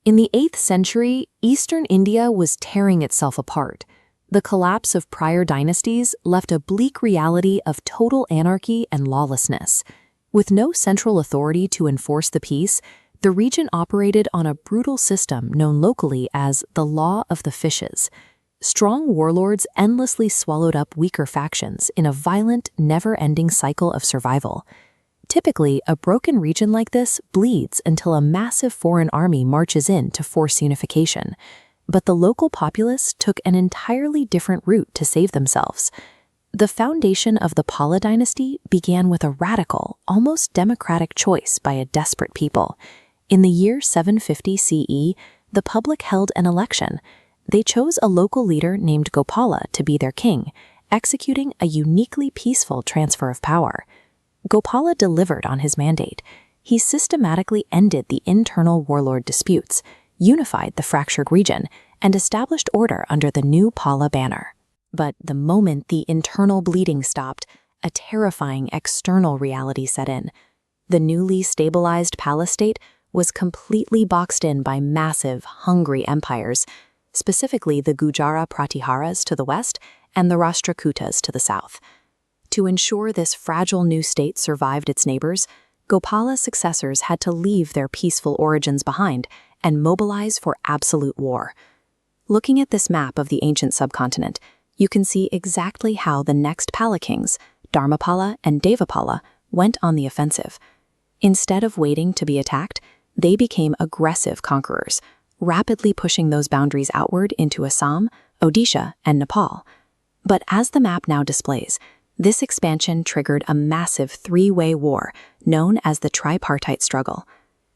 In the 8th century, eastern India was tearing itself apart. The collapse of prior dynasties left a bleak reality of total anarchy and lawlessness. With no central authority to enforce the peace, the region operated on a brutal system known locally as the Law of the Fishes. Strong warlords endlessly swallowed up weaker factions in a violent, never-ending cycle of survival. Typically, a broken region like this bleeds until a massive foreign army marches in to force unification. But the local populace took an entirely different route to save themselves. The foundation of the Pala dynasty began with a radical, almost democratic choice by a desperate people. In the year 750 CE, the public held an election. They chose a local leader named Gopala to be their king, executing a uniquely peaceful transfer of power. Gopala delivered on his mandate. He systematically ended the internal warlord disputes, unified the fractured region, and established order under the new Pala banner. But the moment the internal bleeding stopped, a terrifying external reality set in. The newly stabilized Pala state was completely boxed in by massive, hungry empires, specifically the Gujara Pratiharas to the west and the Rashtrakutas to the south. To ensure this fragile new state survived its neighbors, Gopala's successors had to leave their peaceful origins behind and mobilize for absolute war. Looking at this map of the ancient subcontinent, you can see exactly how the next Pala kings, Dharmapala and Devapala, went on the offensive. Instead of waiting to be attacked, they became aggressive conquerors, rapidly pushing those boundaries outward into Assam, Odisha, and Nepal. But as the map now displays, this expansion triggered a massive three-way war known as the tripartite struggle.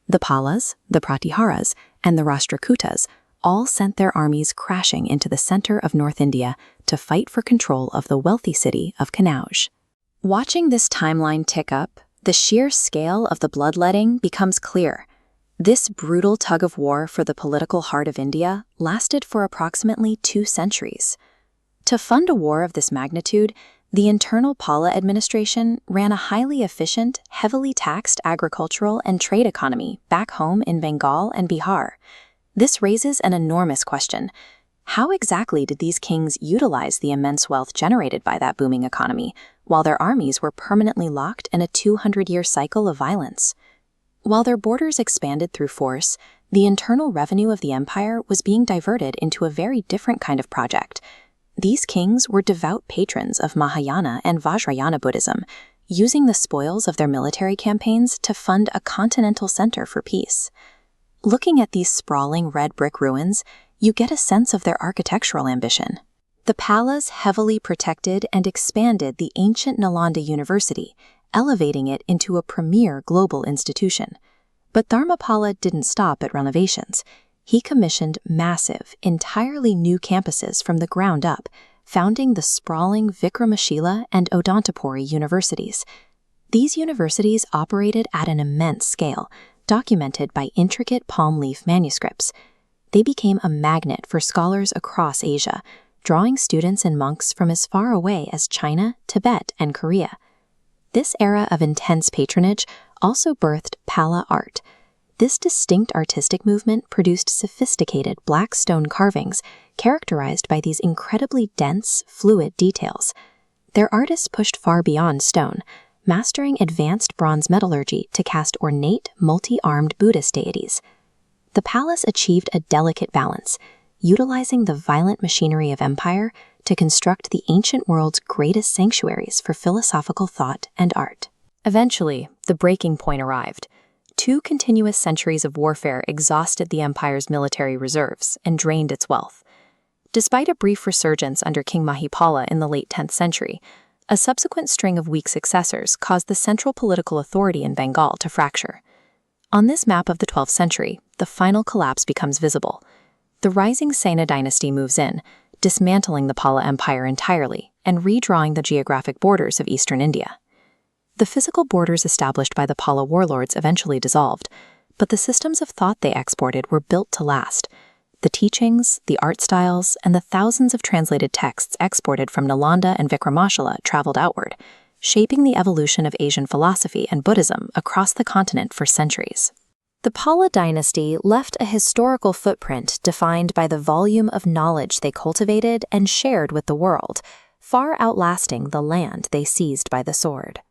The Palas, the Pratiharas, and the Rashtrakutas all sent their armies crashing into the center of North India to fight for control of the wealthy city of Kanauj. Watching this timeline tick up, the sheer scale of the bloodletting becomes clear. This brutal tug-of-war for the political heart of India lasted for approximately 2 centuries. To fund a war of this magnitude, the internal Pala administration ran a highly efficient, heavily taxed agricultural and trade economy back home in Bengal and Bihar. This raises an enormous question. How exactly did these kings utilize the immense wealth generated by that booming economy, while their armies were permanently locked in a 200-year cycle of violence? While their borders expanded through force, the internal revenue of the empire was being diverted into a very different kind of project. These kings were devout patrons of Mahayana and Vajrayana Buddhism, using the spoils of their military campaigns to fund a continental center for peace. Looking at these sprawling red brick ruins, you get a sense of their architectural ambition. The Palas heavily protected and expanded the ancient Nalanda University, elevating it into a premier global institution. But Dharmapala didn't stop at renovations. He commissioned massive, entirely new campuses from the ground up, founding the sprawling Vikramshila and Odontapuri universities. These universities operated at an immense scale, documented by intricate palm leaf manuscripts. They became a magnet for scholars across Asia, drawing students and monks from as far away as China, Tibet, and Korea. This era of intense patronage also birthed Pala art. This distinct artistic movement produced sophisticated black stone carvings characterized by these incredibly dense, fluid details. Their artists pushed far beyond stone, mastering advanced bronze metallurgy to cast ornate, multi-armed Buddhist deities. The palace achieved a delicate balance, utilizing the violent machinery of empire to construct the ancient world's greatest sanctuaries for philosophical thought and art. Eventually, the breaking point arrived. 2 continuous centuries of warfare exhausted the empire's military reserves and drained its wealth. Despite a brief resurgence under King Mahipala in the late 10th century, a subsequent string of weak successors caused the central political authority in Bengal to fracture. On this map of the 12th century, the final collapse becomes visible. The rising Sena dynasty moves in, dismantling the Pala Empire entirely and redrawing the geographic borders of eastern India. The physical borders established by the Pala warlords eventually dissolved, but the systems of thought they exported were built to last. The teachings, the art styles, and the thousands of translated texts exported from Nalanda and Vikramshila traveled outward, shaping the evolution of Asian philosophy and Buddhism across the continent for centuries. The Pala dynasty left a historical footprint defined by the volume of knowledge they cultivated and shared with the world, far outlasting the land they seized by the sword.